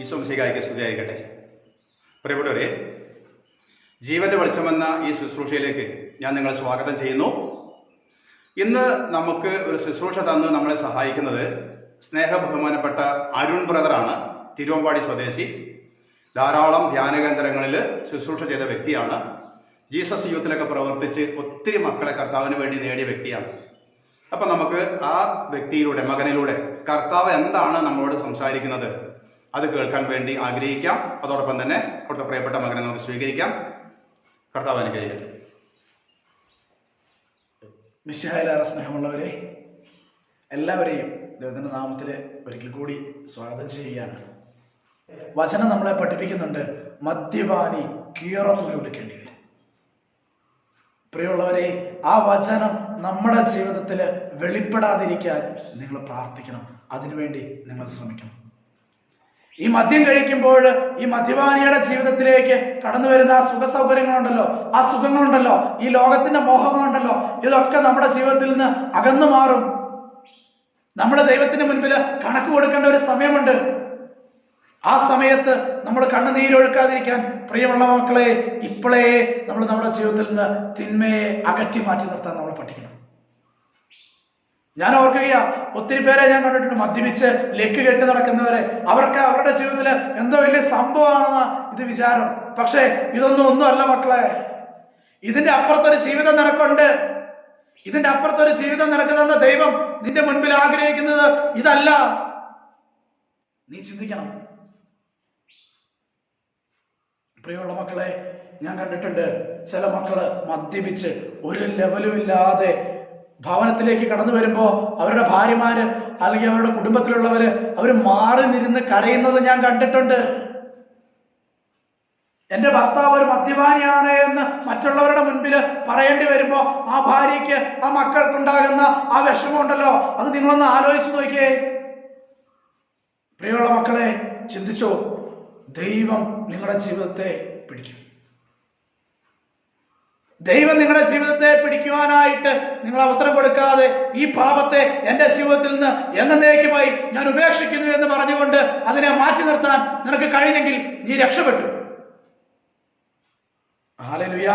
ഈശോമിശിഹായ്ക്ക് സ്തുതിയായിരിക്കട്ടെ. പ്രിയപ്പെട്ടവരെ, ജീവന്റെ വെളിച്ചമെന്ന ഈ ശുശ്രൂഷയിലേക്ക് ഞാൻ നിങ്ങളെ സ്വാഗതം ചെയ്യുന്നു. ഇന്ന് നമുക്ക് ഒരു ശുശ്രൂഷ തന്ന് നമ്മളെ സഹായിക്കുന്നത് സ്നേഹബഹുമാനപ്പെട്ട അരുൺ ബ്രദറാണ്. തിരുവമ്പാടി സ്വദേശി. ധാരാളം ധ്യാന കേന്ദ്രങ്ങളിൽ ശുശ്രൂഷ ചെയ്ത വ്യക്തിയാണ്. ജീസസ് യൂത്തിലൊക്കെ പ്രവർത്തിച്ച് ഒത്തിരി മക്കളെ കർത്താവിന് വേണ്ടി നേടിയ വ്യക്തിയാണ്. അപ്പം നമുക്ക് ആ വ്യക്തിയിലൂടെ, മകനിലൂടെ കർത്താവ് എന്താണ് നമ്മളോട് സംസാരിക്കുന്നത് അത് കേൾക്കാൻ വേണ്ടി ആഗ്രഹിക്കാം. അതോടൊപ്പം തന്നെ അവിടുത്തെ പ്രിയപ്പെട്ട മകനെ നമുക്ക് സ്വീകരിക്കാം. കർത്താവ് അനുഗ്രഹിക്കട്ടെ. മിശിഹായിലേറെ സ്നേഹമുള്ളവരെ, എല്ലാവരെയും ദൈവത്തിൻ്റെ നാമത്തിൽ ഒരിക്കൽ കൂടി സ്വാഗതം ചെയ്യുകയാണ്. വചനം നമ്മളെ പഠിപ്പിക്കുന്നുണ്ട്, മദ്യപാനി കീറത്തുണി ഉടുക്കേണ്ടി വരും. പ്രിയമുള്ളവരെ, ആ വചനം നമ്മുടെ ജീവിതത്തിൽ വെളിപ്പെടാതിരിക്കാൻ നിങ്ങൾ പ്രാർത്ഥിക്കണം. അതിനുവേണ്ടി നിങ്ങൾ ശ്രമിക്കണം. ഈ മദ്യം കഴിക്കുമ്പോൾ ഈ മദ്യപാനിയുടെ ജീവിതത്തിലേക്ക് കടന്നു വരുന്ന ആ സുഖ സൗകര്യങ്ങളുണ്ടല്ലോ, ആ സുഖങ്ങളുണ്ടല്ലോ, ഈ ലോകത്തിന്റെ മോഹങ്ങളുണ്ടല്ലോ, ഇതൊക്കെ നമ്മുടെ ജീവിതത്തിൽ നിന്ന് അകന്നു മാറും. നമ്മുടെ ദൈവത്തിന് മുൻപിൽ കണക്ക് കൊടുക്കേണ്ട ഒരു സമയമുണ്ട്. ആ സമയത്ത് നമ്മൾ കണ്ണുനീരൊഴുക്കാതിരിക്കാൻ പ്രിയമുള്ള മക്കളെ, ഇപ്പോഴേ നമ്മൾ നമ്മുടെ ജീവിതത്തിൽ നിന്ന് തിന്മയെ അകറ്റി മാറ്റി നിർത്താൻ നമ്മൾ പഠിക്കണം. ഞാൻ ഓർക്കുകയാ, ഒത്തിരി പേരെ ഞാൻ കണ്ടിട്ടുണ്ട് മദ്യപിച്ച് ലെക്ക് കെട്ടി നടക്കുന്നവരെ. അവർക്ക് അവരുടെ ജീവിതത്തിൽ എന്തോ വലിയ സംഭവമാണെന്ന ഇത് വിചാരം. പക്ഷേ ഒന്നുമല്ല മക്കളെ. ഇതിന്റെ അപ്പുറത്തൊരു ജീവിതം നിനക്കുണ്ട്. ഇതിന്റെ അപ്പുറത്തൊരു ജീവിതം നിനക്ക് തന്ന ദൈവം നിന്റെ മുൻപിൽ ആഗ്രഹിക്കുന്നത് ഇതല്ല. നീ ചിന്തിക്കണം. പ്രിയമുള്ള മക്കളെ, ഞാൻ കണ്ടിട്ടുണ്ട് ചില മക്കള് മദ്യപിച്ച് ഒരു ലെവലും ഇല്ലാതെ ഭവനത്തിലേക്ക് കടന്നു വരുമ്പോ അവരുടെ ഭാര്യമാര് അല്ലെങ്കിൽ അവരുടെ കുടുംബത്തിലുള്ളവര് അവര് മാറി നിരുന്ന് കരയുന്നത് ഞാൻ കണ്ടിട്ടുണ്ട്. എന്റെ ഭർത്താവ് ഒരു മദ്യപാനിയാണ് എന്ന് മറ്റുള്ളവരുടെ മുൻപിൽ പറയേണ്ടി വരുമ്പോ ആ ഭാര്യയ്ക്ക്, ആ മക്കൾക്കുണ്ടാകുന്ന ആ വിഷമമുണ്ടല്ലോ, അത് നിങ്ങളൊന്ന് ആലോചിച്ച് നോക്കിയേ. പ്രിയമുള്ള മക്കളെ, ചിന്തിച്ചോ, ദൈവം നിങ്ങളുടെ ജീവിതത്തെ പിടിക്കും. ദൈവം നിങ്ങളുടെ ജീവിതത്തെ പിടിക്കുവാനായിട്ട് നിങ്ങൾ അവസരം കൊടുക്കാതെ ഈ പാപത്തെ എന്റെ ജീവിതത്തിൽ നിന്ന് എന്നേക്കുമായി ഞാൻ ഉപേക്ഷിക്കുന്നു എന്ന് പറഞ്ഞുകൊണ്ട് അതിനെ മാറ്റി നിർത്താൻ നിനക്ക് കഴിഞ്ഞെങ്കിൽ നീ രക്ഷപ്പെട്ടു. ഹല്ലേലൂയ.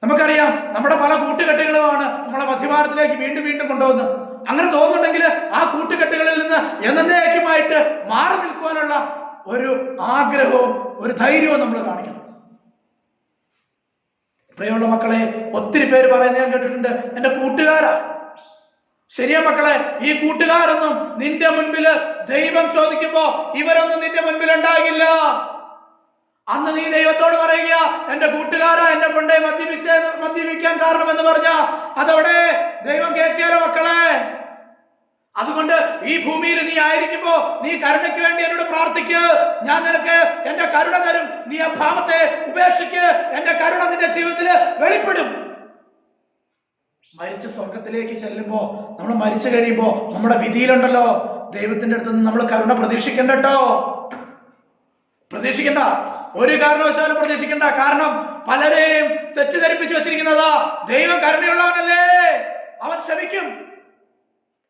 നമുക്കറിയാം, നമ്മുടെ പല കൂട്ടുകെട്ടുകളുമാണ് നമ്മളെ മദ്യപാനത്തിലേക്ക് വീണ്ടും വീണ്ടും കൊണ്ടുവന്ന്. അങ്ങനെ തോന്നുന്നുണ്ടെങ്കിൽ ആ കൂട്ടുകെട്ടുകളിൽ നിന്ന് എന്നേക്കുമായിട്ട് മാറി നിൽക്കുവാനുള്ള ഒരു ആഗ്രഹവും ഒരു ധൈര്യവും നമ്മൾ കാണിക്കണം. പ്രിയമുള്ള മക്കളെ, ഒത്തിരി പേര് പറയുന്നത് ഞാൻ കേട്ടിട്ടുണ്ട്, എന്റെ കൂട്ടുകാരാ. ശരിയാ മക്കളെ, ഈ കൂട്ടുകാരൊന്നും നിന്റെ മുൻപിൽ ദൈവം ചോദിക്കുമ്പോ ഇവരൊന്നും നിന്റെ മുൻപിൽ ഉണ്ടാകില്ല. അന്ന് നീ ദൈവത്തോട് പറയുക, എന്റെ കൂട്ടുകാരാ എന്നെ കൊണ്ടേ മദ്യപിക്കാൻ കാരണം എന്ന് പറഞ്ഞ അതോടെ ദൈവം കേൾക്കിയാലോ മക്കളെ. അതുകൊണ്ട് ഈ ഭൂമിയിൽ നീ ആയിരിക്കുമ്പോ നീ കരുണയ്ക്ക് വേണ്ടി എന്നോട് പ്രാർത്ഥിക്ക്. ഞാൻ നിനക്ക് എന്റെ കരുണ തരും. നീ ആ ഭാവത്തെ ഉപേക്ഷിക്ക്. എന്റെ കരുണ നിന്റെ ജീവിതത്തിൽ വെളിപ്പെടും. മരിച്ച സ്വർഗത്തിലേക്ക് ചെല്ലുമ്പോ, നമ്മൾ മരിച്ചു കഴിയുമ്പോ നമ്മുടെ വിധിയിലുണ്ടല്ലോ, ദൈവത്തിന്റെ അടുത്ത് നിന്ന് നമ്മൾ കരുണ പ്രതീക്ഷിക്കണ്ട കേട്ടോ. പ്രതീക്ഷിക്കണ്ട, ഒരു കാരണവശാലും പ്രതീക്ഷിക്കണ്ട. കാരണം പലരെയും തെറ്റിദ്ധരിപ്പിച്ചു വെച്ചിരിക്കുന്നതാ, ദൈവം കരുണയുള്ളവനല്ലേ, അവൻ ക്ഷമിക്കും.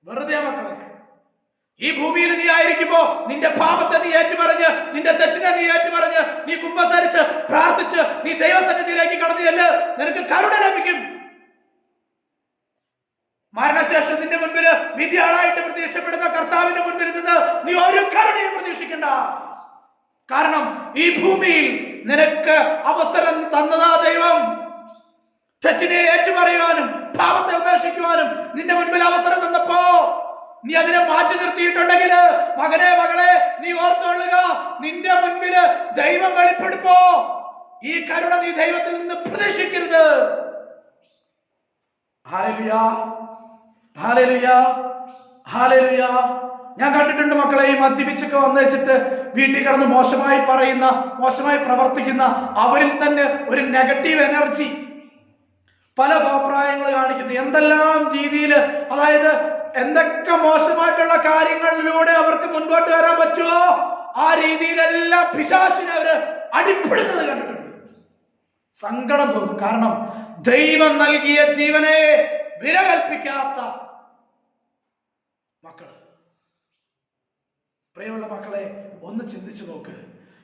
വെറുതെ മക്കളെ, ഈ ഭൂമിയിൽ നീ ആയിരിക്കുമ്പോ നിന്റെ പാപത്തെ നീ ഏറ്റുപറഞ്ഞ്, നിന്റെ തെറ്റിനെ നീ ഏറ്റുപറഞ്ഞ്, നീ കുമ്പസാരിച്ച് പ്രാർത്ഥിച്ച് നീ ദൈവസന്നിധിയിലേക്ക് കടന്നിയല്ലേ, നിനക്ക് കരുണ ലഭിക്കും. മരണശേഷം നിന്റെ മുൻപിൽ വിധിയാളായിട്ട് പ്രത്യക്ഷപ്പെടുന്ന കർത്താവിന്റെ മുൻപിൽ നിന്ന് നീ ഒരു കരുണയും പ്രതീക്ഷിക്കണ്ട. കാരണം ഈ ഭൂമിയിൽ നിനക്ക് അവസരം തന്നതാ ദൈവം. തെറ്റിനെ ഏറ്റുപറയുവാനും പാപത്തെ ഉപേക്ഷിക്കുവാനും നിന്റെ മുൻപിൽ അവസരം തന്നപ്പോ നീ അതിനെ മാറ്റി നിർത്തിയിട്ടുണ്ടെങ്കിൽ, മകനെ മകളെ, നീ ഓർത്തുകൊള്ളുക, നിന്റെ മുൻപിൽ ദൈവം വെളിപ്പെടുമ്പോ ഈ കരുണ നീ ദൈവത്തിൽ നിന്ന് പ്രതീക്ഷിക്കരുത്. ഹല്ലേലൂയ, ഹല്ലേലൂയ, ഹല്ലേലൂയ. ഞാൻ കണ്ടിട്ടുണ്ട് മക്കളെ, ഈ മദ്യപിച്ചൊക്കെ വന്നേച്ചിട്ട് വീട്ടിൽ കിടന്ന് മോശമായി പറയുന്ന, മോശമായി പ്രവർത്തിക്കുന്ന അവരിൽ തന്നെ ഒരു നെഗറ്റീവ് എനർജി, പല അഭിപ്രായങ്ങൾ കാണിക്കുന്നു. എന്തെല്ലാം രീതിയിൽ, അതായത് എന്തൊക്കെ മോശമായിട്ടുള്ള കാര്യങ്ങളിലൂടെ അവർക്ക് മുൻപോട്ട് വരാൻ പറ്റുമോ ആ രീതിയിലെല്ലാം പിശാചിനെ അവര് അടിപ്പെടുന്നത് കണ്ടിട്ടുണ്ട്. സങ്കടം തോന്നും. കാരണം ദൈവം നൽകിയ ജീവനെ വില കൽപ്പിക്കാത്ത മക്കൾ. പ്രിയമുള്ള മക്കളെ, ഒന്ന് ചിന്തിച്ചു നോക്ക്.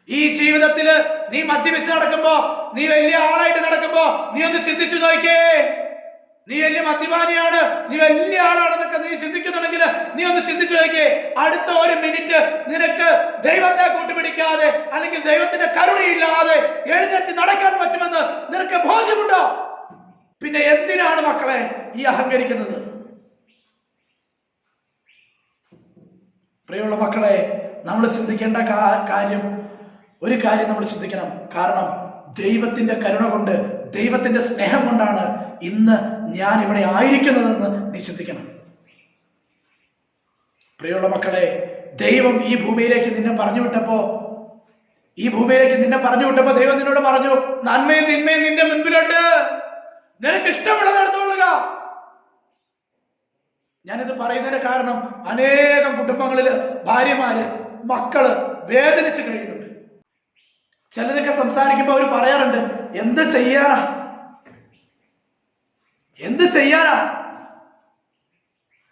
ഈ ജീവിതത്തില് നീ മദ്യപിച്ച് നടക്കുമ്പോ, നീ വലിയ ആളായിട്ട് നടക്കുമ്പോ, നീ ഒന്ന് ചിന്തിച്ചു നോക്കേ. നീ വലിയ മദ്യപാനിയാണ്, നീ വലിയ ആളാണെന്നൊക്കെ നീ ചിന്തിക്കുന്നുണ്ടെങ്കിൽ നീ ഒന്ന് ചിന്തിച്ചു നോക്കേ. അടുത്ത ഒരു മിനിറ്റ് നിനക്ക് ദൈവത്തെ കൂട്ടുപിടിക്കാതെ അല്ലെങ്കിൽ ദൈവത്തിന്റെ കരുണയില്ലാതെ എഴുന്നേറ്റ് നടക്കാൻ പറ്റുമെന്ന് നിനക്ക് ബോധ്യമുണ്ടോ? പിന്നെ എന്തിനാണ് മക്കളെ ഈ അഹങ്കരിക്കുന്നത്? പ്രിയമുള്ള മക്കളെ, നമ്മൾ ചിന്തിക്കേണ്ട ഒരു കാര്യം നമ്മൾ ചിന്തിക്കണം. കാരണം ദൈവത്തിന്റെ കരുണ കൊണ്ട്, ദൈവത്തിന്റെ സ്നേഹം കൊണ്ടാണ് ഇന്ന് ഞാൻ ഇവിടെ ആയിരിക്കുന്നതെന്ന് നീ ചിന്തിക്കണം. പ്രിയമുള്ള മക്കളെ, ദൈവം ഈ ഭൂമിയിലേക്ക് നിന്നെ പറഞ്ഞു വിട്ടപ്പോ ദൈവം നിന്നോട് പറഞ്ഞു, നന്മയും തിന്മയും നിന്റെ മുൻപിലുണ്ട്, നിനക്ക് ഇഷ്ടമുള്ളത് എടുത്തുകൊള്ളുക. ഞാനിത് പറയുന്നതിന് കാരണം അനേകം കുടുംബങ്ങളില് ഭാര്യമാര്, മക്കള് വേദനിച്ച് കഴിയുന്നുണ്ട്. ചിലരൊക്കെ സംസാരിക്കുമ്പോ അവർ പറയാറുണ്ട്, എന്ത് ചെയ്യാനാ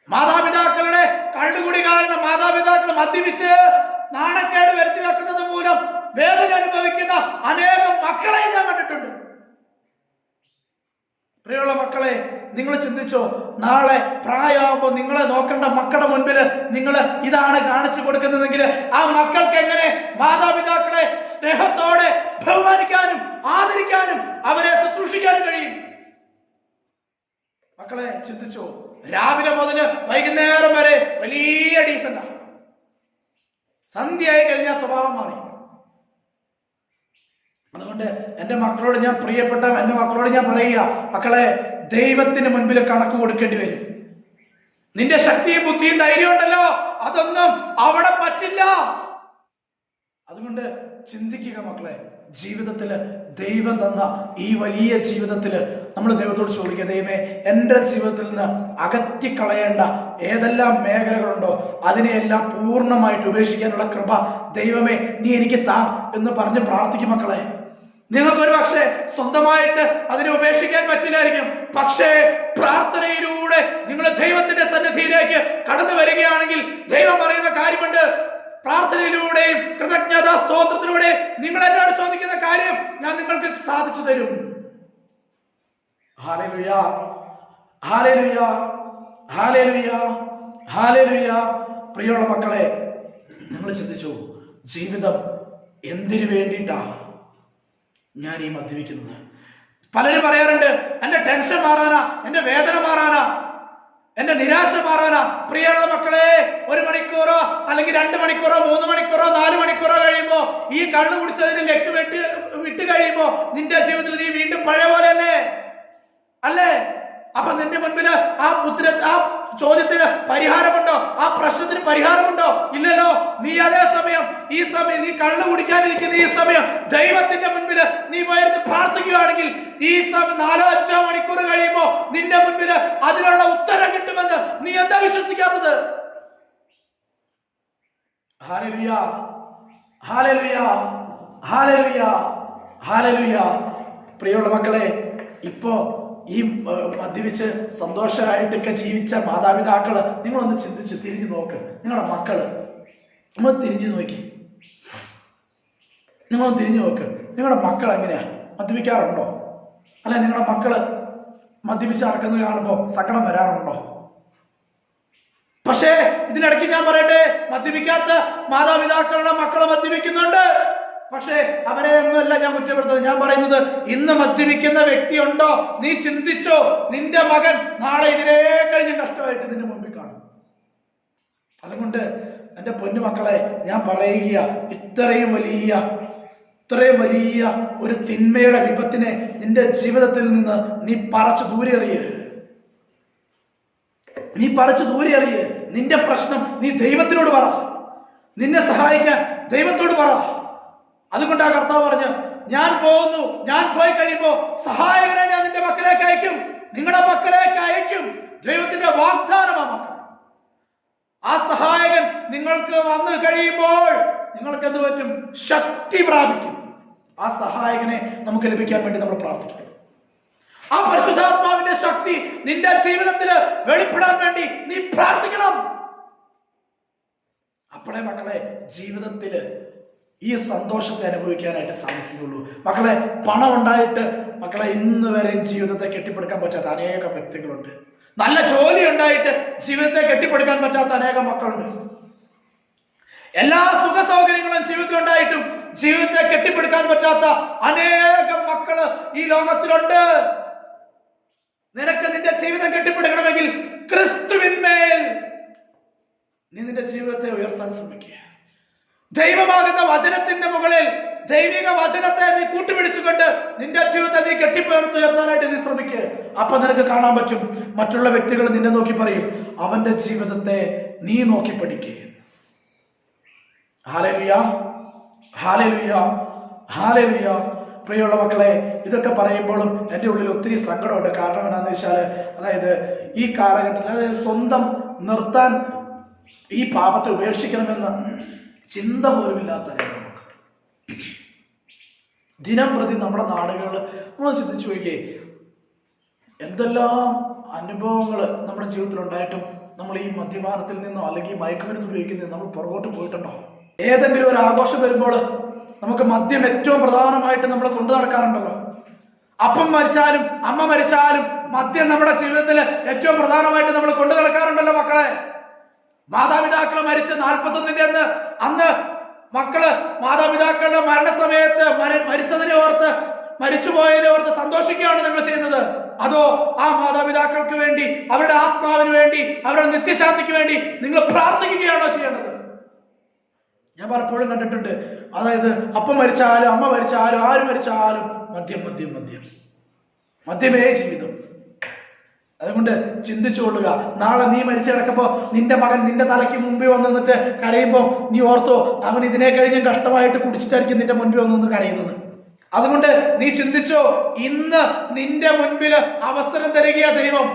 മാതാപിതാക്കളുടെ കള്ളുകുടി കാരണം മാതാപിതാക്കൾ മദ്യപിച്ച് നാണക്കേട് വരുത്തി വെക്കുന്നത് മൂലം വേദന അനുഭവിക്കുന്ന അനേകം മക്കളെ ഞാൻ കണ്ടിട്ടുണ്ട്. പ്രിയമുള്ള മക്കളെ, നിങ്ങൾ ചിന്തിച്ചോ, നാളെ പ്രായമാകുമ്പോൾ നിങ്ങളെ നോക്കേണ്ട മക്കളുടെ മുൻപിൽ നിങ്ങൾ ഇതാണ് കാണിച്ചു കൊടുക്കുന്നതെങ്കിൽ ആ മക്കൾക്ക് എങ്ങനെ മാതാപിതാക്കളെ സ്നേഹത്തോടെ ബഹുമാനിക്കാനും ആദരിക്കാനും അവരെ ശുശ്രൂഷിക്കാനും കഴിയും? മക്കളെ ചിന്തിച്ചോ, രാവിലെ മുതൽ വൈകുന്നേരം വരെ വലിയ ഡീസന്റാ, സന്ധ്യയായി കഴിഞ്ഞാൽ സ്വഭാവം മാറി. അതുകൊണ്ട് എന്റെ മക്കളോട് ഞാൻ പറയുക, മക്കളെ, ദൈവത്തിന് മുൻപിൽ കണക്ക് കൊടുക്കേണ്ടി വരും. നിന്റെ ശക്തിയും ബുദ്ധിയും ധൈര്യം ഉണ്ടല്ലോ, അതൊന്നും അവിടെ പറ്റില്ല. അതുകൊണ്ട് ചിന്തിക്കുക മക്കളെ, ജീവിതത്തില് ദൈവം തന്ന ഈ വലിയ ജീവിതത്തില് നമ്മൾ ദൈവത്തോട് ചോദിക്കുക, ദൈവമേ, എൻ്റെ ജീവിതത്തിൽ നിന്ന് അകറ്റിക്കളയേണ്ട ഏതെല്ലാം മേഖലകളുണ്ടോ അതിനെയെല്ലാം പൂർണ്ണമായിട്ട് ഉപേക്ഷിക്കാനുള്ള കൃപ ദൈവമേ നീ എനിക്ക് താ എന്ന് പറഞ്ഞ് പ്രാർത്ഥിക്കും. മക്കളെ, നിങ്ങൾക്കൊരു പക്ഷേ സ്വന്തമായിട്ട് അതിനെ ഉപേക്ഷിക്കാൻ പറ്റില്ലായിരിക്കും. പക്ഷേ പ്രാർത്ഥനയിലൂടെ നിങ്ങൾ ദൈവത്തിന്റെ സന്നിധിയിലേക്ക് കടന്നു വരികയാണെങ്കിൽ ദൈവം പറയുന്ന കാര്യമുണ്ട്. പ്രാർത്ഥനയിലൂടെയും കൃതജ്ഞതാ സ്തോത്രത്തിലൂടെയും നിങ്ങൾ എന്നോട് ചോദിക്കുന്ന കാര്യം ഞാൻ നിങ്ങൾക്ക് സാധിച്ചു തരും. ഹല്ലേലൂയ, ഹല്ലേലൂയ, ഹല്ലേലൂയ, ഹല്ലേലൂയ. പ്രിയമുള്ള മക്കളെ, നിങ്ങൾ ചിന്തിച്ചു, ജീവിതം എന്തിനു വേണ്ടിയിട്ടാ ഞാൻ ഈ മദ്യപിക്കുന്നത്? പലരും പറയാറുണ്ട്, എന്റെ ടെൻഷൻ മാറാനാ, എന്റെ വേദന മാറാനാ, എന്റെ നിരാശ മാറാനാ. പ്രിയമുള്ള മക്കളെ, 1 മണിക്കൂറോ അല്ലെങ്കിൽ 2 മണിക്കൂറോ 3 മണിക്കൂറോ 4 മണിക്കൂറോ കഴിയുമ്പോ ഈ കള്ളു കുടിച്ചതിന് ലെക്ക് വിട്ട് കഴിയുമ്പോ നിന്റെ ജീവിതത്തിൽ നീ വീണ്ടും പഴയ പോലെ അല്ലേ? അപ്പൊ നിന്റെ മുൻപിൽ ആ ചോദ്യത്തിന് പരിഹാരമുണ്ടോ? ആ പ്രശ്നത്തിന് പരിഹാരമുണ്ടോ? ഇല്ലല്ലോ. നീ ഈ സമയം നീ കള്ളു കുടിക്കാനിരിക്കുന്ന ഈ സമയം ദൈവത്തിന്റെ മുൻപിൽ നീ പോയിരുന്ന് പ്രാർത്ഥിക്കുകയാണെങ്കിൽ ഈ സമയം 4-5 മണിക്കൂർ കഴിയുമ്പോ നിന്റെ മുൻപിൽ അതിനുള്ള ഉത്തരം കിട്ടുമെന്ന് നീ എന്താ വിശ്വസിക്കാത്തത്? ഹല്ലേലൂയ, ഹല്ലേലൂയ, ഹല്ലേലൂയ, ഹല്ലേലൂയ. പ്രിയമുള്ള മക്കളെ, ഇപ്പോ ഈ മദ്യപിച്ച് സന്തോഷമായിട്ടൊക്കെ ജീവിച്ച മാതാപിതാക്കള് നിങ്ങളൊന്ന് ചിന്തിച്ച് തിരിഞ്ഞു നോക്ക്. നിങ്ങളുടെ മക്കള് നിങ്ങളൊന്ന് തിരിഞ്ഞു നോക്ക്. നിങ്ങളുടെ മക്കൾ എങ്ങനെയാ? മദ്യപിക്കാറുണ്ടോ? അല്ലെ നിങ്ങളുടെ മക്കള് മദ്യപിച്ച് നടക്കുന്നത് കാണുമ്പോൾ സങ്കടം വരാറുണ്ടോ? പക്ഷേ ഇതിനിടയ്ക്ക് ഞാൻ പറയട്ടെ, മദ്യപിക്കാത്ത മാതാപിതാക്കളുടെ മക്കളെ മദ്യപിക്കുന്നുണ്ട്. പക്ഷേ അവരെ ഒന്നുമല്ല ഞാൻ കുറ്റപ്പെടുത്തുന്നത്. ഞാൻ പറയുന്നത്, ഇന്ന് മദ്യപിക്കുന്ന വ്യക്തിയുണ്ടോ? നീ ചിന്തിച്ചോ, നിന്റെ മകൻ നാളെ ഇതിനെ കഴിഞ്ഞ് കഷ്ടമായിട്ട് നിന്റെ മുമ്പിൽ കാണും. അതുകൊണ്ട് എൻ്റെ പൊന്നുമക്കളെ ഞാൻ പറയുക, ഇത്രയും വലിയ ഒരു തിന്മയുടെ വിപത്തിനെ നിന്റെ ജീവിതത്തിൽ നിന്ന് നീ പറിച്ചു ദൂരെ എറിയ്. നിന്റെ പ്രശ്നം നീ ദൈവത്തിനോട് പറ. നിന്നെ സഹായിക്കാൻ ദൈവത്തോട് പറ. അതുകൊണ്ട് ആ കർത്താവ് പറഞ്ഞു, ഞാൻ പോകുന്നു, ഞാൻ പോയി കഴിയുമ്പോ സഹായകനെ ഞാൻ നിന്റെ മക്കളിലേക്ക് അയക്കും, നിങ്ങളുടെ മക്കളിലേക്ക് അയക്കും. ദൈവത്തിന്റെ വാഗ്ദാനമാ മക്കൾ. ആ സഹായകൻ നിങ്ങൾക്ക് വന്നു കഴിയുമ്പോൾ നിങ്ങൾക്ക് എന്ത് പറ്റും? ശക്തി പ്രാപിക്കും. ആ സഹായകനെ നമുക്ക് ലഭിക്കാൻ വേണ്ടി നമ്മൾ പ്രാർത്ഥിക്കും. ആ പരിശുദ്ധാത്മാവിന്റെ ശക്തി നിന്റെ ജീവിതത്തിൽ വെളിപ്പെടാൻ വേണ്ടി നീ പ്രാർത്ഥിക്കണം. ആ അപ്പോഴേ മക്കളെ ജീവിതത്തിൽ ഈ സന്തോഷത്തെ അനുഭവിക്കാനായിട്ട് സാധിക്കുകയുള്ളൂ. മക്കളെ, പണം ഉണ്ടായിട്ട് മക്കളെ ഇന്ന് വരെയും ജീവിതത്തെ കെട്ടിപ്പടുക്കാൻ പറ്റാത്ത അനേകം വ്യക്തികളുണ്ട്. നല്ല ജോലി ഉണ്ടായിട്ട് ജീവിതത്തെ കെട്ടിപ്പടുക്കാൻ പറ്റാത്ത അനേകം മക്കളുണ്ട്. എല്ലാ സുഖ സൗകര്യങ്ങളും ജീവിതത്തിൽ ഉണ്ടായിട്ടും ജീവിതത്തെ കെട്ടിപ്പടുക്കാൻ പറ്റാത്ത അനേകം മക്കള് ഈ ലോകത്തിലുണ്ട്. നിനക്ക് നിന്റെ ജീവിതം കെട്ടിപ്പടുക്കണമെങ്കിൽ ക്രിസ്തുവിന്മേൽ നീ നിന്റെ ജീവിതത്തെ ഉയർത്താൻ ശ്രമിക്കുക. ദൈവമാകുന്ന വചനത്തിന്റെ മുകളിൽ ദൈവിക വചനത്തെ നീ കൂട്ടുപിടിച്ചുകൊണ്ട് നിന്റെ ജീവിതത്തെ നീ കെട്ടിപ്പടുത്തുയർത്താനായിട്ട് നീ ശ്രമിക്കുക. അപ്പൊ നിനക്ക് കാണാൻ പറ്റും, മറ്റുള്ള വ്യക്തികൾ നിന്നെ നോക്കി പറയും, അവന്റെ ജീവിതത്തെ നീ നോക്കി പഠിക്കുക. ഹല്ലേലൂയ, ഹല്ലേലൂയ, ഹല്ലേലൂയ. പ്രിയമുള്ള മക്കളെ, ഇതൊക്കെ പറയുമ്പോഴും എൻ്റെ ഉള്ളിൽ ഒത്തിരി സങ്കടമുണ്ട്. കാരണം എന്താണെന്ന് വെച്ചാൽ, അതായത് ഈ കാലഘട്ടത്തിൽ അതായത് സ്വന്തം നിർത്താൻ ഈ പാപത്തെ ഉപേക്ഷിക്കണമെന്ന് ചിന്ത പോലുമില്ലാത്ത നമുക്ക് ദിനം പ്രതി നമ്മുടെ നാടുകളിൽ നമ്മൾ ചിന്തിച്ചു നോക്കിയേ, എന്തെല്ലാം അനുഭവങ്ങൾ നമ്മുടെ ജീവിതത്തിൽ ഉണ്ടായിട്ടും നമ്മൾ ഈ മദ്യപാനത്തിൽ നിന്നോ അല്ലെങ്കിൽ മയക്കുമരുന്ന് ഉപയോഗിക്കുന്നതിൽ നമ്മൾ പുറകോട്ട് പോയിട്ടുണ്ടോ? ഏതെങ്കിലും ഒരു ആഘോഷം വരുമ്പോൾ നമുക്ക് മദ്യം ഏറ്റവും പ്രധാനമായിട്ട് നമ്മൾ കൊണ്ടു നടക്കാറുണ്ടല്ലോ. അപ്പം മരിച്ചാലും അമ്മ മരിച്ചാലും മദ്യം നമ്മുടെ ജീവിതത്തിൽ ഏറ്റവും പ്രധാനമായിട്ട് നമ്മൾ കൊണ്ടു നടക്കാറുണ്ടല്ലോ മക്കളെ. മാതാപിതാക്കൾ മരിച്ച് 41 അന്ന് മക്കള് മാതാപിതാക്കളുടെ മരണസമയത്ത് മരിച്ചതിനെ ഓർത്ത് മരിച്ചുപോയതിനെ ഓർത്ത് സന്തോഷിക്കുകയാണ് നിങ്ങൾ ചെയ്യുന്നത്? അതോ ആ മാതാപിതാക്കൾക്ക് വേണ്ടി, അവരുടെ ആത്മാവിന് വേണ്ടി, അവരുടെ നിത്യശാന്തിക്ക് വേണ്ടി നിങ്ങൾ പ്രാർത്ഥിക്കുകയാണോ ചെയ്യുന്നത്? ഞാൻ പലപ്പോഴും കണ്ടിട്ടുണ്ട്, അതായത് അപ്പം മരിച്ചാലും അമ്മ മരിച്ചാലും ആര് മരിച്ചാലും മദ്യം മദ്യം മദ്യം മദ്യമേ ജീവിതം. അതുകൊണ്ട് ചിന്തിച്ചുകൊള്ളുക, നാളെ നീ മരിച്ചു കിടക്കുമ്പോ നിന്റെ മകൻ നിന്റെ തലയ്ക്ക് മുമ്പിൽ വന്ന് നിന്നിട്ട് കരയുമ്പോ നീ ഓർത്തോ, അവൻ ഇതിനെ കഴിഞ്ഞും കഷ്ടമായിട്ട് കുടിച്ചിട്ടായിരിക്കും നിന്റെ മുൻപിൽ വന്നു കരയുന്നത്. അതുകൊണ്ട് നീ ചിന്തിച്ചോ, ഇന്ന് നിന്റെ മുൻപിൽ അവസരം തരികയാ ദൈവം.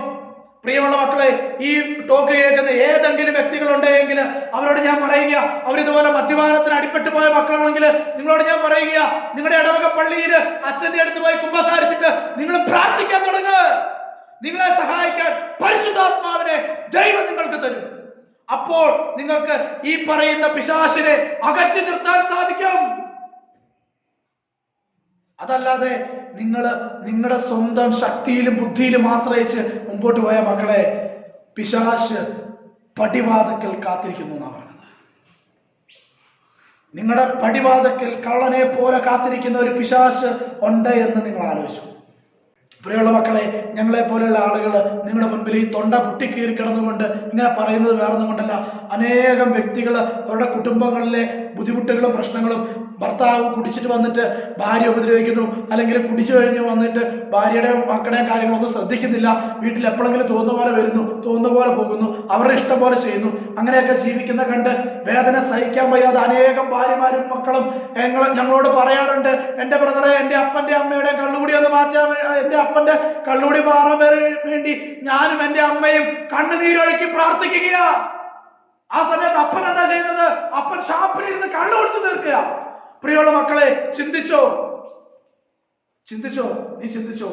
പ്രിയമുള്ള മക്കളെ, ഈ ടോക്ക് കേൾക്കുന്ന ഏതെങ്കിലും വ്യക്തികളുണ്ടെങ്കിൽ അവരോട് ഞാൻ പറയുക, അവരിതുപോലെ മദ്യപാനത്തിന് അടിപ്പെട്ടു പോയ മക്കളാണെങ്കിൽ നിങ്ങളോട് ഞാൻ പറയുക, നിങ്ങളുടെ ഇടവക പള്ളിയിൽ അച്ഛന്റെ അടുത്ത് പോയി കുമ്പസാരിച്ചിട്ട് നിങ്ങൾ പ്രാർത്ഥിക്കാൻ തുടങ്ങുക. നിങ്ങളെ സഹായിക്കാൻ പരിശുദ്ധാത്മാവിനെ ദൈവം നിങ്ങൾക്ക് തരും. അപ്പോൾ നിങ്ങൾക്ക് ഈ പറയുന്ന പിശാചിനെ അകറ്റി നിർത്താൻ സാധിക്കും. അതല്ലാതെ നിങ്ങളുടെ സ്വന്തം ശക്തിയിലും ബുദ്ധിയിലും ആശ്രയിച്ച് മുമ്പോട്ട് പോയ മക്കളെ, പിശാച് പടിവാതിക്കൽ കാത്തിരിക്കുന്നു എന്നാണ് പറഞ്ഞത്. നിങ്ങളുടെ പടിവാതിക്കൽ കള്ളനെ പോലെ കാത്തിരിക്കുന്ന ഒരു പിശാച് ഉണ്ട് എന്ന് നിങ്ങൾ ആലോചിച്ചു. പ്രിയമുള്ള മക്കളെ, ഞങ്ങളെ പോലെയുള്ള ആളുകൾ നിങ്ങളുടെ മുൻപിൽ ഈ തൊണ്ട പൊട്ടിക്കീറി കിടന്നുകൊണ്ട് ഇങ്ങനെ പറയുന്നത് വേറൊന്നും കൊണ്ടല്ല. അനേകം വ്യക്തികൾ അവരുടെ കുടുംബങ്ങളിലെ ബുദ്ധിമുട്ടുകളും പ്രശ്നങ്ങളും, ഭർത്താവ് കുടിച്ചിട്ട് വന്നിട്ട് ഭാര്യ ഉപദ്രവിക്കുന്നു, അല്ലെങ്കിൽ കുടിച്ചു കഴിഞ്ഞ് വന്നിട്ട് ഭാര്യയുടെ മക്കളുടെ കാര്യങ്ങളൊന്നും ശ്രദ്ധിക്കുന്നില്ല, വീട്ടിൽ എപ്പോഴെങ്കിലും തോന്നുന്ന പോലെ വരുന്നു, തോന്നുന്ന പോലെ പോകുന്നു, അവരുടെ ഇഷ്ടം പോലെ ചെയ്യുന്നു. അങ്ങനെയൊക്കെ ജീവിക്കുന്ന കണ്ട് വേദന സഹിക്കാൻ വയ്യാതെ അനേകം ഭാര്യമാരും മക്കളും ഞങ്ങളോട് പറയാറുണ്ട്, എൻ്റെ ബ്രദറെ, എൻ്റെ അപ്പൻ്റെ അമ്മയുടെ കള്ളുകൂടി ഒന്ന് മാറ്റാൻ, എൻ്റെ അപ്പൻ്റെ കള്ളുകൂടി മാറാൻ വേണ്ടി ഞാനും എൻ്റെ അമ്മയും കണ്ണുനീരൊഴുക്കി പ്രാർത്ഥിക്കുക. ആ സമയത്ത് അപ്പൻ എന്താ ചെയ്യുന്നത്? അപ്പൻ ഷാപ്പിലിരുന്ന് കള്ളു കുടിച്ചു തീർക്കുക. പ്രിയമുള്ള മക്കളെ, ചിന്തിച്ചോ, നീ ചിന്തിച്ചോ,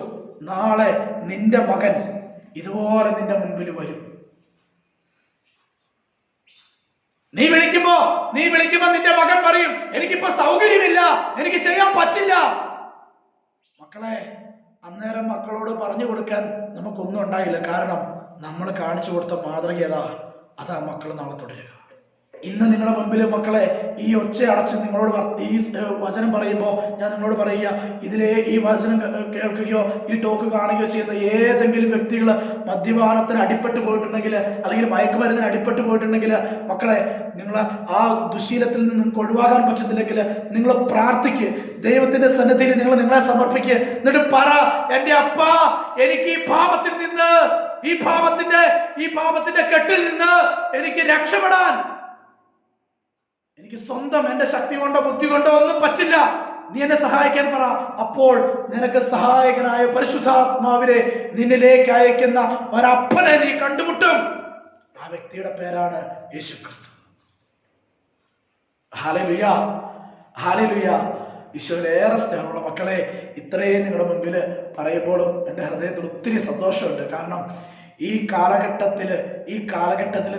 നാളെ നിന്റെ മകൻ ഇതുപോലെ നിന്റെ മുൻപിൽ വരും. നീ വിളിക്കുമ്പോ നിന്റെ മകൻ പറയും, എനിക്കിപ്പോ സൗകര്യമില്ല, എനിക്ക് ചെയ്യാൻ പറ്റില്ല. മക്കളെ, അന്നേരം മക്കളോട് പറഞ്ഞു കൊടുക്കാൻ നമുക്കൊന്നും ഉണ്ടായില്ല. കാരണം നമ്മൾ കാണിച്ചു കൊടുത്ത മാതൃക അതാ മക്കൾ നാളെ തുടരുക. ഇന്ന് നിങ്ങളുടെ മുൻപിൽ മക്കളെ ഈ ഒച്ച അടച്ച് നിങ്ങളോട് ഈ വചനം പറയുമ്പോൾ ഞാൻ നിങ്ങളോട് പറയുക, ഇതിലെ ഈ വചനം കേൾക്കുകയോ ഈ ടോക്ക് കാണുകയോ ചെയ്യുന്ന ഏതെങ്കിലും വ്യക്തികൾ മദ്യപാനത്തിന് അടിപ്പെട്ട് പോയിട്ടുണ്ടെങ്കിൽ, അല്ലെങ്കിൽ മയക്കുമരുന്നിന് അടിപ്പെട്ട് പോയിട്ടുണ്ടെങ്കിൽ, മക്കളെ, നിങ്ങൾ ആ ദുശീലത്തിൽ നിന്നും ഒഴിവാകാൻ പറ്റുന്നില്ലെങ്കിൽ നിങ്ങൾ പ്രാർത്ഥിക്ക്. ദൈവത്തിന്റെ സന്നിധിയിൽ നിങ്ങളെ സമർപ്പിക്കുക. എന്നിട്ട് പറ, എൻ്റെ അപ്പ, എനിക്ക് ഈ പാപത്തിൽ നിന്ന്, ഈ പാപത്തിന്റെ കെട്ടിൽ നിന്ന് എനിക്ക് രക്ഷപ്പെടാൻ എനിക്ക് സ്വന്തം എൻ്റെ ശക്തി കൊണ്ടോ ബുദ്ധി കൊണ്ടോ ഒന്നും പറ്റില്ല, നീ എന്നെ സഹായിക്കാൻ പറ. അപ്പോൾ നിനക്ക് സഹായകനായ പരിശുദ്ധാത്മാവിനെ നിന്നിലേക്ക് അയക്കുന്ന ഒരപ്പനെ നീ കണ്ടുമുട്ടും. ആ വ്യക്തിയുടെ പേരാണ് യേശുക്രിസ്തു. Hallelujah, hallelujah. ഈശോയിലേറെ സ്നേഹമുള്ള മക്കളെ, ഇത്രയും നിങ്ങളുടെ മുൻപിൽ പറയുമ്പോഴും എൻ്റെ ഹൃദയത്തിൽ ഒത്തിരി സന്തോഷമുണ്ട്. കാരണം ഈ കാലഘട്ടത്തിൽ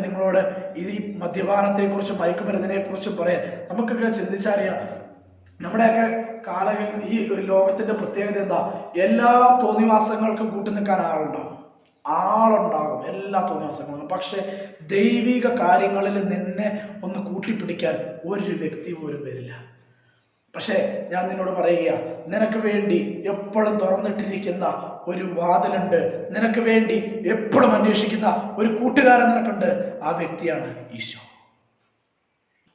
നിങ്ങളോട് ഈ മദ്യപാനത്തെ കുറിച്ചും മയക്കുമരുന്നിനെ കുറിച്ചും പറയാൻ നമുക്കൊക്കെ ചിന്തിച്ചറിയാം. നമ്മുടെയൊക്കെ ഈ ലോകത്തിന്റെ പ്രത്യേകത എന്താ? എല്ലാ തോന്നിവാസങ്ങൾക്കും കൂട്ടുനിൽക്കാൻ ആളുണ്ടാകും, എല്ലാ തോന്നിവാസങ്ങൾക്കും. പക്ഷെ ദൈവിക കാര്യങ്ങളിൽ നിന്നെ ഒന്ന് കൂട്ടിപ്പിടിക്കാൻ ഒരു വ്യക്തി പോലും വരില്ല. പക്ഷെ ഞാൻ നിന്നോട് പറയുക, നിനക്ക് വേണ്ടി എപ്പോഴും തുറന്നിട്ടിരിക്കുന്ന ഒരു വാതിലുണ്ട്, നിനക്ക് വേണ്ടി എപ്പോഴും അന്വേഷിക്കുന്ന ഒരു കൂട്ടുകാരൻ നിനക്കുണ്ട്. ആ വ്യക്തിയാണ് ഈശോ.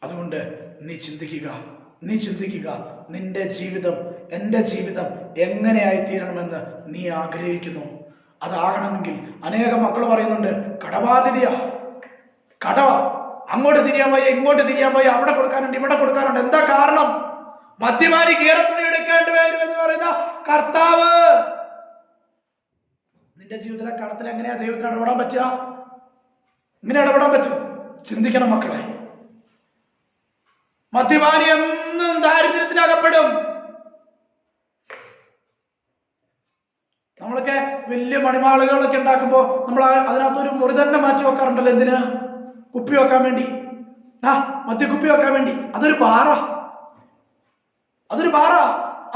അതുകൊണ്ട് നീ ചിന്തിക്കുക, നിന്റെ ജീവിതം, എൻ്റെ ജീവിതം എങ്ങനെയായി തീരണമെന്ന് നീ ആഗ്രഹിക്കുന്നു. അതാകണമെങ്കിൽ അനേകം മക്കൾ പറയുന്നുണ്ട്, കടവ അങ്ങോട്ട് തിരിയാൻ പോയി, ഇങ്ങോട്ട് തിരിയാൻ പോയി, അവിടെ കൊടുക്കാനുണ്ട്, ഇവിടെ കൊടുക്കാനുണ്ട്. എന്താ കാരണം? മദ്യപാനി കീറത്തുണി എടുക്കേണ്ടി വരും എന്ന് പറയുന്ന കർത്താവ് നിന്റെ ജീവിതത്തിലെ കടത്തിൽ എങ്ങനെയാ ദൈവത്തിന് ഇടപെടാൻ പറ്റുക? ഇങ്ങനെ ഇടപെടാൻ പറ്റും? ചിന്തിക്കണം മക്കളെ. മദ്യപാനി എന്നും ദാരിദ്ര്യത്തിലകപ്പെടും. നമ്മളൊക്കെ വലിയ മണിമാളുകളൊക്കെ ഉണ്ടാക്കുമ്പോൾ നമ്മൾ അതിനകത്തൊരു മുറി തന്നെ മാറ്റി വെക്കാറുണ്ടല്ലോ. എന്തിന്? കുപ്പി വെക്കാൻ വേണ്ടി, മദ്യക്കുപ്പി വെക്കാൻ വേണ്ടി. അതൊരു ബാറാ.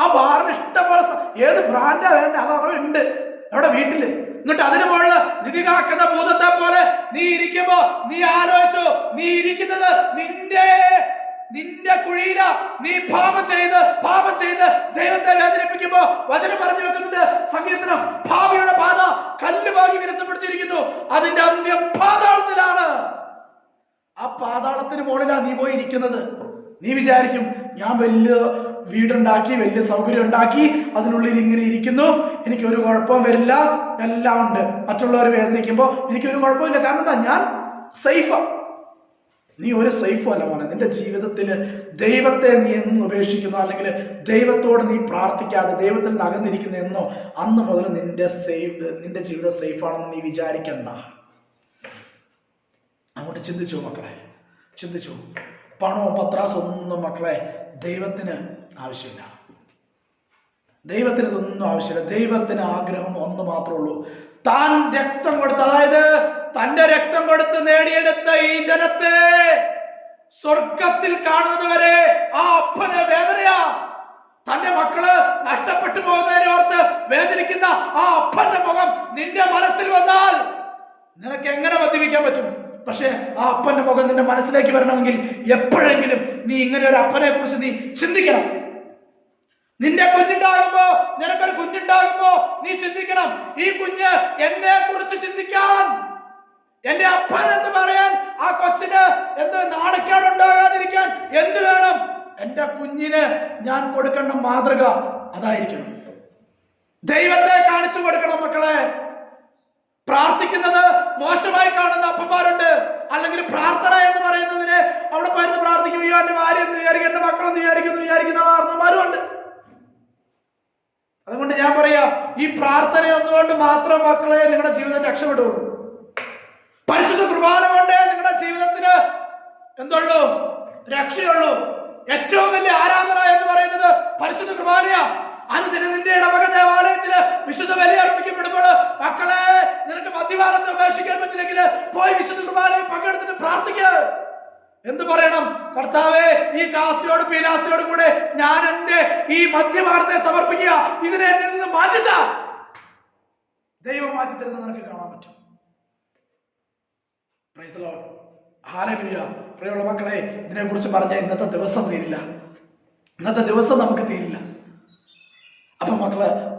ആ ബാറിന് ഇഷ്ടംപോലെ ഏത് ബ്രാൻഡാ വേണ്ട അതവിടെ ഉണ്ട് നമ്മുടെ വീട്ടില്. എന്നിട്ട് അതിന് മുകളിൽ നിധി കാക്കുന്ന ഭൂതത്തെ പോലെ നീ ഇരിക്കുമ്പോ നീ ആലോചിച്ചോ, നീ ഇരിക്കുന്നത് നിന്റെ കുഴിയില. നീ പാപം ചെയ്ത് ദൈവത്തെ വേദനിപ്പിക്കുമ്പോ വചനം പറഞ്ഞു വെക്കുന്നുണ്ട് സങ്കീർത്തനം, ഭാവിയുടെ പാത കല്ലുപാകി വിരസപ്പെടുത്തിയിരിക്കുന്നു, അതിന്റെ അന്ത്യം പാതാളത്തിലാണ്. ആ പാതാളത്തിന് മുകളിലാ നീ പോയി ഇരിക്കുന്നത്. നീ വിചാരിക്കും ഞാൻ വലിയ വീടുണ്ടാക്കി, വലിയ സൗകര്യം ഉണ്ടാക്കി, അതിനുള്ളിൽ ഇങ്ങനെ ഇരിക്കുന്നു, എനിക്കൊരു കുഴപ്പവും വരില്ല, എല്ലാം ഉണ്ട്. മറ്റുള്ളവർ വേദനിക്കുമ്പോൾ എനിക്കൊരു കുഴപ്പമില്ല. കാരണം എന്താ? ഞാൻ സേഫാ. നീ ഒരു സേഫും അല്ല മോനെ. നിന്റെ ജീവിതത്തിൽ ദൈവത്തെ നീ എന്ന് ഉപേക്ഷിക്കുന്നു, അല്ലെങ്കിൽ ദൈവത്തോട് നീ പ്രാർത്ഥിക്കാതെ ദൈവത്തിൽ നിന്ന് അകന്നിരിക്കുന്ന എന്നോ, അന്ന് മുതൽ നിന്റെ ജീവിതം സേഫാണെന്ന് നീ വിചാരിക്കണ്ട. അങ്ങോട്ട് ചിന്തിച്ചു മക്കളെ, ചിന്തിച്ചു. പണവും പത്രാസൊന്നും മക്കളെ ദൈവത്തിന് ആവശ്യമില്ല. ദൈവത്തിന് ഇതൊന്നും ആവശ്യമില്ല. ദൈവത്തിന് ആഗ്രഹം ഒന്ന് മാത്രമേ ഉള്ളൂ, താൻ രക്തം കൊടുത്ത്, അതായത് തന്റെ രക്തം കൊടുത്ത് നേടിയെടുത്ത ഈ ജനത്തെ സ്വർഗത്തിൽ കാണുന്നത് വരെ ആ അപ്പന് വേദനയാ. തന്റെ മക്കള് നഷ്ടപ്പെട്ടു പോകുന്നതിനെ ഓർത്ത് വേദനിക്കുന്ന ആ അപ്പന്റെ മുഖം നിന്റെ മനസ്സിൽ വന്നാൽ നിനക്ക് എങ്ങനെ മദ്യപിക്കാൻ പറ്റും? പക്ഷെ ആ അപ്പന്റെ മുഖം നിന്റെ മനസ്സിലേക്ക് വരണമെങ്കിൽ എപ്പോഴെങ്കിലും നീ ഇങ്ങനെ ഒരു അപ്പനെ കുറിച്ച് നീ ചിന്തിക്കണം. നിന്റെ കുഞ്ഞുണ്ടാകുമ്പോ, നിനക്കൊരു കുഞ്ഞുണ്ടാകുമ്പോ നീ ചിന്തിക്കണം, ഈ കുഞ്ഞ് എന്നെ കുറിച്ച് ചിന്തിക്കാൻ, എന്റെ അപ്പൻ എന്ന് പറയാൻ ആ കൊച്ചിന് എന്ത് നാണക്കേട് ഉണ്ടാകാതിരിക്കാൻ എന്ത് വേണം? എന്റെ കുഞ്ഞിന് ഞാൻ കൊടുക്കേണ്ട മാതൃക അതായിരിക്കണം. ദൈവത്തെ കാണിച്ചു കൊടുക്കണം മക്കളെ. പ്രാർത്ഥിക്കുന്നത് മോശമായി കാണുന്ന അപ്പന്മാരുണ്ട്. അല്ലെങ്കിൽ പ്രാർത്ഥന എന്ന് പറയുന്നതിന് അവിടെ പോയിരുന്ന് പ്രാർത്ഥിക്കും, അയ്യോ എന്റെ ഭാര്യ എന്ന് വിചാരിക്കും, എന്റെ മക്കളെന്ന് വിചാരിക്കുന്ന വാർത്തമാരും ഉണ്ട്. അതുകൊണ്ട് ഞാൻ പറയാ, ഈ പ്രാർത്ഥന ഒന്നുകൊണ്ട് മാത്രം മക്കളെ നിങ്ങളുടെ ജീവിതം രക്ഷപ്പെടുള്ളൂ. പരിശുദ്ധ കുർബാന കൊണ്ടേ നിങ്ങളുടെ ജീവിതത്തിന് എന്തുള്ളൂ? രക്ഷയുള്ളൂ. ഏറ്റവും വലിയ ആരാധന എന്ന് പറയുന്നത് പരിശുദ്ധ കുർബാനയാ. അനുദിനം നിന്റെ ഇടവക ദേവാലയത്തില് വിശുദ്ധ ബലി അർപ്പിക്കപ്പെടുമ്പോൾ മക്കളെ, നിനക്ക് മദ്യപാനത്തെ ഉപേക്ഷിക്കാൻ പറ്റില്ലെങ്കിൽ പോയി വിശുദ്ധ കുർബാനയിൽ പങ്കെടുത്തിട്ട് പ്രാർത്ഥിക്കുക. എന്ത് പറയണം? കർത്താവേ, ഈ കാസിയോട് പീലാസിയോട് കൂടെ ഞാൻ എന്റെ ഈ മദ്യപാനത്തെ സമർപ്പിക്കുക, ഇതിനെ എന്നിൽ നിന്ന് മാറ്റിച്ച ദൈവം മാറ്റി തരുന്നത് നിനക്ക് കാണാൻ പറ്റും. Praise the Lord, hallelujah. പ്രിയമുള്ള മക്കളെ, ഇതിനെ കുറിച്ച് പറഞ്ഞാൽ ഇന്നത്തെ ദിവസം തീരില്ല, ഇന്നത്തെ ദിവസം നമുക്ക് തീരില്ല. അപ്പൊ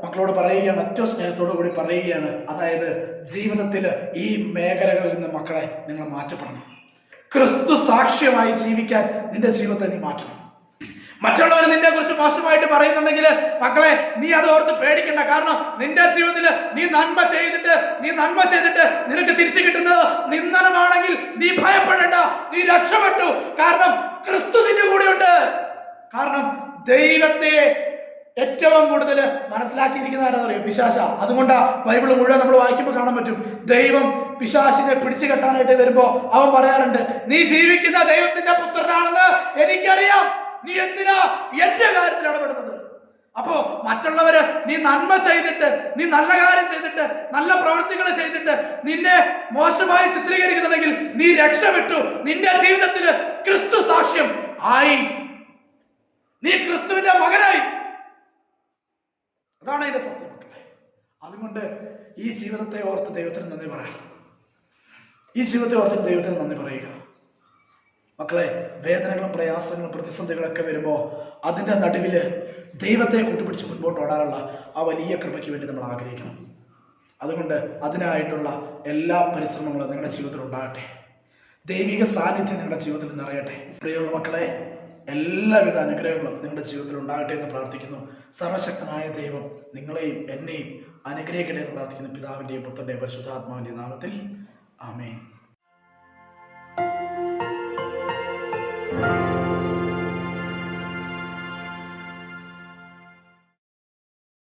മക്കളോട് പറയുകയാണ്, ഏറ്റവും സ്നേഹത്തോടു കൂടി പറയുകയാണ്, അതായത് ജീവിതത്തിൽ ഈ മേഖലകളിൽ നിന്ന് മക്കളെ നിങ്ങൾ മാറ്റപ്പെടണം. ക്രിസ്തു സാക്ഷ്യമായി ജീവിക്കാൻ നിന്റെ ജീവിതത്തെ നീ മാറ്റണം. മറ്റുള്ളവർ നിന്നെ കുറിച്ച് മോശമായിട്ട് പറയുന്നുണ്ടെങ്കിൽ മക്കളെ നീ അത് ഓർത്ത് പേടിക്കണ്ട. കാരണം നിന്റെ ജീവിതത്തിൽ നീ നന്മ ചെയ്തിട്ട് നിനക്ക് തിരിച്ചു കിട്ടുന്നത് നിന്ദനമാണെങ്കിൽ നീ ഭയപ്പെടേണ്ട, നീ രക്ഷപ്പെട്ടു. കാരണം ക്രിസ്തു നിന്റെ കൂടെയുണ്ട്. കാരണം ദൈവത്തെ ഏറ്റവും കൂടുതൽ മനസ്സിലാക്കിയിരിക്കുന്ന ആരാന്നറിയോ? പിശാച. അതുകൊണ്ടാ ബൈബിൾ മുഴുവൻ നമ്മൾ വായിക്കുമ്പോൾ കാണാൻ പറ്റും, ദൈവം പിശാചിനെ പിടിച്ചു കെട്ടാനായിട്ട് വരുമ്പോ അവൻ പറയാറുണ്ട്, നീ ജീവിക്കുന്ന ദൈവത്തിന്റെ പുത്രനാണെന്ന് എനിക്കറിയാം, നീ എന്തിനാ എന്റെ കാര്യത്തിൽ ഇടപെടുന്നത്? അപ്പോ മറ്റുള്ളവര് നീ നന്മ ചെയ്തിട്ട്, നീ നല്ല കാര്യം ചെയ്തിട്ട്, നല്ല പ്രവൃത്തികൾ ചെയ്തിട്ട് നിന്നെ മോശമായി ചിത്രീകരിക്കുന്നുണ്ടെങ്കിൽ നീ രക്ഷപ്പെട്ടു. നിന്റെ ജീവിതത്തിൽ ക്രിസ്തു സാക്ഷ്യം ആയി, നീ ക്രിസ്തുവിന്റെ മകനായി. അതാണ് അതിന്റെ സത്യം മക്കളെ. അതുകൊണ്ട് ഈ ജീവിതത്തെ ഓർത്ത് ദൈവത്തിന് നന്ദി പറയാം. ഈ ജീവിതത്തെ ഓർത്ത് ദൈവത്തിന് നന്ദി പറയുക. മക്കളെ, വേദനകളും പ്രയാസങ്ങളും പ്രതിസന്ധികളൊക്കെ വരുമ്പോൾ അതിൻ്റെ നടുവിൽ ദൈവത്തെ കൂട്ടുപിടിച്ച് മുൻപോട്ട് ഓടാനുള്ള ആ വലിയ കൃപയ്ക്ക് വേണ്ടി നമ്മൾ ആഗ്രഹിക്കണം. അതുകൊണ്ട് അതിനായിട്ടുള്ള എല്ലാ പരിശ്രമങ്ങളും നിങ്ങളുടെ ജീവിതത്തിൽ ഉണ്ടാകട്ടെ. ദൈവിക സാന്നിധ്യം നിങ്ങളുടെ ജീവിതത്തിൽ നിറയട്ടെ. പ്രിയമുള്ള മക്കളെ, എല്ലാവിധ അനുഗ്രഹങ്ങളും നിങ്ങളുടെ ജീവിതത്തിൽ ഉണ്ടാകട്ടെ എന്ന് പ്രാർത്ഥിക്കുന്നു. സർവശക്തനായ ദൈവം നിങ്ങളെയും എന്നെയും അനുഗ്രഹിക്കട്ടെ എന്ന് പ്രാർത്ഥിക്കുന്നു. പിതാവിൻ്റെയും പുത്രൻ്റെയും പരിശുദ്ധാത്മാവിൻ്റെയും നാമത്തിൽ ആമേൻ.